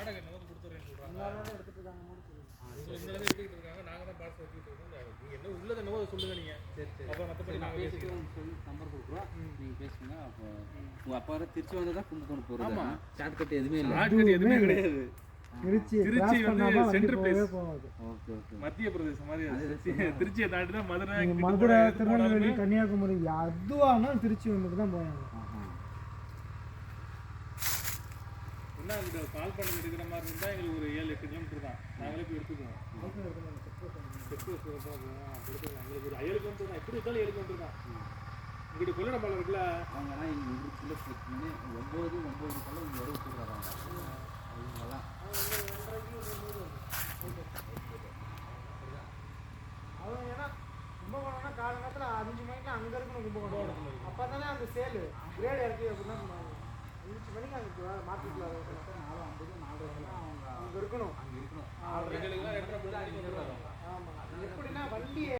வாடகை என்ன கொடுத்துறேன்னு சொல்றாங்க. எல்லாரும் எடுத்துட்டு இருக்காங்க மூணு இந்த அளவு எடுத்துக்கிட்டு இருக்காங்க. நாங்க தான் பாஸ் வச்சுக்கிட்டு இருக்கோம். நீங்க என்ன உள்ளது என்னவோ அதை சொல்லுங்க நீங்க. அப்போ மற்றபடி நான் பேசிட்டு நம்பர் கொடுக்குறோம், நீங்கள் பேசுங்க. அப்போ உங்கள் அப்பா வர திருச்சி வந்து தான் கும்பகோணம் போகிறது. ஆமாம், ஷார்ட்கட் எதுவுமே இல்லை. ஷார்ட்கட் எதுவுமே கிடையாது. திருச்சி வந்து சென்டர் பிளேஸ். Okay okay. மத்திய பிரதேசம் மாதிரி திருச்சியை தாண்டி தான் மதுரை, திருநெல்வேலி, கன்னியாகுமரி அதுவானா திருச்சி வந்துட்டு தான் போவாங்க. என்ன அங்கிட்ட கால் பண்ணி எடுக்கிற மாதிரி இருந்தால் எங்களுக்கு ஒரு 7-8 கிலோமீட்டர் தான். நாங்களே போய் எடுத்துக்குவோம். செக் போஸ்ட் எடுத்துக்கலாம். எங்களுக்கு ஒரு 7 கிலோமீட்டர் தான். எப்படி இருந்தாலும் 7 கிலோமீட்டர் தான். இங்கிட்ட கொள்ளிடம்பாலம் இருக்குல்ல, அவங்கன்னா இங்கே 9 கல்ல இங்கே வர விட்டுறாங்க. அவங்களாம் அவங்க ஏன்னா கும்பகோணம்னா காலங்காலத்தில் 5 மணிக்கு அங்கே இருக்கணும். கும்பகோணம் அப்போ தானே அந்த சேலு கிரேடு இறக்கி அப்படின்னா 5 மணிக்கு அங்கே மாற்றிக்கலாம். 4:50 4:00 அவங்க அங்கே இருக்கணும். எங்களுக்கு